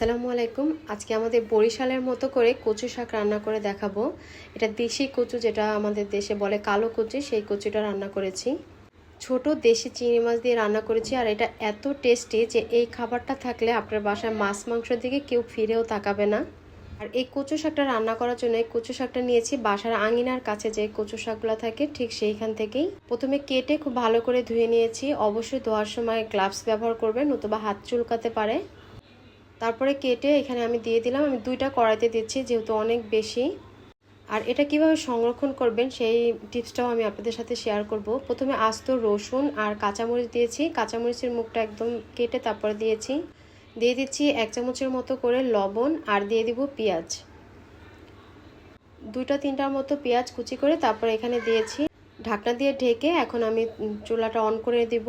আসসালামু আলাইকুম। আজকে আমাদের বরিশালের মতো করে কচু শাক রান্না করে দেখাবো। এটা দেশি কচু, যেটা আমাদের দেশে বলে কালো কচু, সেই কচুটা রান্না করেছি। ছোট দেশি চিংড়ি মাছ দিয়ে রান্না করেছি, আর এটা এত টেস্টি যে এই খাবারটা থাকলে আপনার বাসায় মাছ মাংসের দিকে কেউ ফিরেও তাকাবে না। আর এই কচু শাকটা রান্না করার জন্য এই কচু শাকটা নিয়েছি বাসার আঙিনার কাছে যে কচু শাকগুলো থাকে ঠিক সেইখান থেকেই। প্রথমে কেটে খুব ভালো করে ধুয়ে নিয়েছি। অবশ্যই ধোয়ার সময় গ্লাভস ব্যবহার করবেন, নতুবা হাত চুলকাতে পারে। তারপরে কেটে এখানে আমি দিয়ে দিলাম। আমি 2টা কড়াইতে দিচ্ছি যেহেতু অনেক বেশি। আর এটা কিভাবে সংরক্ষণ করবেন সেই টিপসটাও আমি আপনাদের সাথে শেয়ার করব। প্রথমে আস্ত রসুন আর কাঁচামরিচ দিয়েছি। কাঁচামরিচের মুখটা একদম কেটে তারপরে দিয়েছি। দিয়ে দিচ্ছি 1 চামচের মতো করে লবণ, আর দিয়ে দিব পেঁয়াজ। 2-3টার মতো পেঁয়াজ কুচি করে তারপরে এখানে দিয়েছি। ঢাকনা দিয়ে ঢেকে এখন আমি চুলাটা অন করে দিব।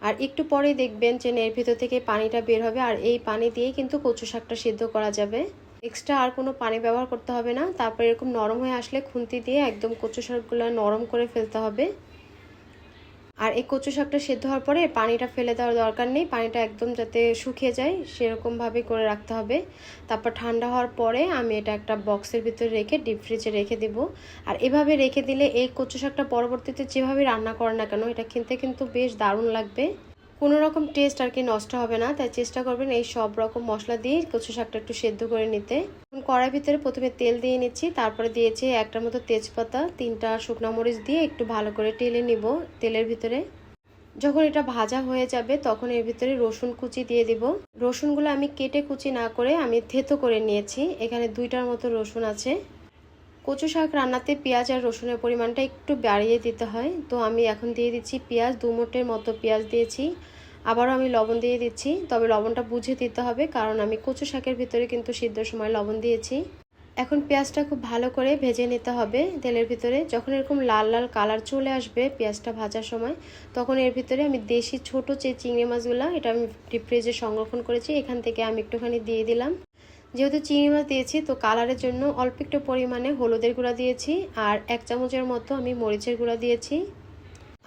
আর একটু পরেই দেখবেন যে এর ভিতর থেকে পানিটা বের হবে, আর এই পানি দিয়েই কিন্তু কচু শাকটা সিদ্ধ করা যাবে। এক্সট্রা আর কোনো পানি ব্যবহার করতে হবে না। তারপর এরকম নরম হয়ে আসলে খুন্তি দিয়ে একদম কচু শাকগুলো নরম করে ফেলতে হবে। আর এই কচু শাকটা সিদ্ধ হওয়ার পরে পানিটা ফেলে দেওয়ার দরকার নেই, পানিটা একদম যাতে শুকিয়ে যায় সেরকমভাবে করে রাখতে হবে। তারপর ঠান্ডা হওয়ার পরে আমি এটা একটা বক্সের ভিতরে রেখে ডিপ ফ্রিজে রেখে দিব। আর এভাবে রেখে দিলে এই কচু শাকটা পরবর্তীতে যেভাবে রান্না করে না কেন এটা খেতে কিন্তু বেশ দারুণ লাগবে। কোনো রকম টেস্ট আর কি নষ্ট হবে না। তাই চেষ্টা করবেন এই সব রকম মশলা দিয়ে কচু শাকটা একটু সেদ্ধ করে নিতে। কড়াই ভিতরে প্রথমে তেল দিয়ে নিচ্ছি, তারপরে দিয়েছি একটার মতো তেজপাতা, 3টা শুকনো মরিচ দিয়ে একটু ভালো করে টেলে নিব তেলের ভিতরে। যখন এটা ভাজা হয়ে যাবে তখন এর ভিতরে রসুন কুচি দিয়ে দিব। রসুনগুলো আমি কেটে কুচি না করে আমি থেতো করে নিয়েছি। এখানে 2টার মতো রসুন আছে। কচু শাক রান্নাতে পেঁয়াজ আর রসুনের পরিমাণটা একটু বাড়িয়ে দিতে হয়। তো আমি এখন দিয়ে দিচ্ছি পেঁয়াজ, 2 মুঠের মতো পেঁয়াজ দিয়েছি। আবারও আমি লবণ দিয়ে দিচ্ছি, তবে লবণটা বুঝে দিতে হবে কারণ আমি কচু শাকের ভিতরে কিন্তু সিদ্ধর সময় লবণ দিয়েছি। এখন পেঁয়াজটা খুব ভালো করে ভেজে নিতে হবে তেলের ভিতরে। যখন এরকম লাল লাল কালার চলে আসবে পেঁয়াজটা ভাজার সময়, তখন এর ভিতরে আমি দেশি ছোট যে চিংড়ি মাছগুলো এটা আমি ডিপ ফ্রিজে সংরক্ষণ করেছি এখান থেকে আমি একটুখানি দিয়ে দিলাম। যেহেতু চিংড়ি মাছ দিয়েছি তো কালারের জন্য অল্প একটু পরিমাণে হলুদের গুঁড়া দিয়েছি, আর 1 চামচের মতো আমি মরিচের গুঁড়া দিয়েছি।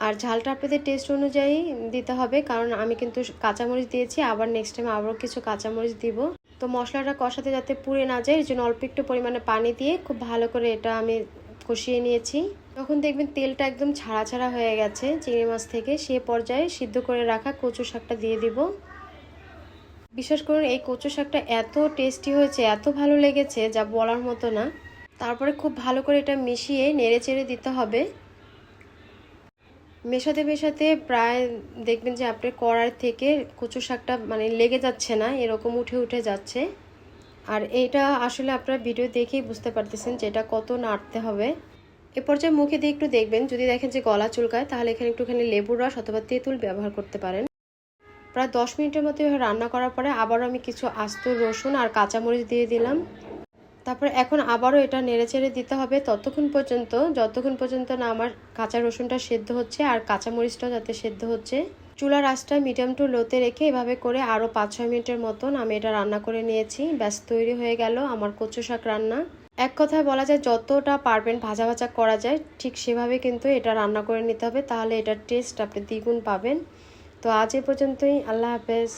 আর ঝালটা আপনাদের টেস্ট অনুযায়ী দিতে হবে, কারণ আমি কিন্তু কাঁচামরিচ দিয়েছি, আবার নেক্সট টাইম আবারও কিছু কাঁচামরিচ দিব। তো মশলাটা কষাতে যাতে পুড়ে না যায় এর জন্য অল্প একটু পরিমাণে পানি দিয়ে খুব ভালো করে এটা আমি কষিয়ে নিয়েছি। তখন দেখবেন তেলটা একদম ছাড়া ছাড়া হয়ে গেছে চিংড়ি মাছ থেকে, সে পর্যায়ে সিদ্ধ করে রাখা কচু শাকটা দিয়ে দিব। বিশ্বাস করুন এই কচু শাকটা এত টেস্টি হয়েছে, এত ভালো লেগেছে যা বলার মতো না। তারপরে খুব ভালো করে এটা মিশিয়ে নেড়ে চেড়ে দিতে হবে। মেশাতে মেশাতে প্রায় দেখবেন যে আপনার কড়াই থেকে কচু শাকটা মানে লেগে যাচ্ছে না, এরকম উঠে উঠে যাচ্ছে। আর এইটা আসলে আপনারা ভিডিও দেখেই বুঝতে পারতেছেন যে এটা কত নাড়তে হবে। এ পর্যায়ে মুখে দিয়ে একটু দেখবেন, যদি দেখেন যে গলা চুলকায় তাহলে এখানে একটুখানি লেবুর রস অথবা তেঁতুল ব্যবহার করতে পারেন। প্রায় 10 মিনিটের মতো রান্না করার পরে আবারও আমি কিছু আস্ত রসুন আর কাঁচামরিচ দিয়ে দিলাম। তারপর এখন আবারও এটা নেড়েচেড়ে দিতে হবে যতক্ষণ পর্যন্ত না আমার কাঁচা রসুনটা সেদ্ধ হচ্ছে আর কাঁচামরিচটাও যাতে সেদ্ধ হচ্ছে। চুলার আঁচটা মিডিয়াম টু লোতে রেখে এভাবে করে আরও 5-6 মিনিটের মতন আমি এটা রান্না করে নিয়েছি। ব্যাস তৈরি হয়ে গেল আমার কচু শাক রান্না। এক কথায় বলা যায় যতটা পারবেন ভাজা ভাজা করা যায় ঠিক সেভাবে কিন্তু এটা রান্না করে নিতে হবে, তাহলে এটার টেস্ট আপনি দ্বিগুণ পাবেন। তো আজ এ পর্যন্তই। আল্লাহ হাফেজ।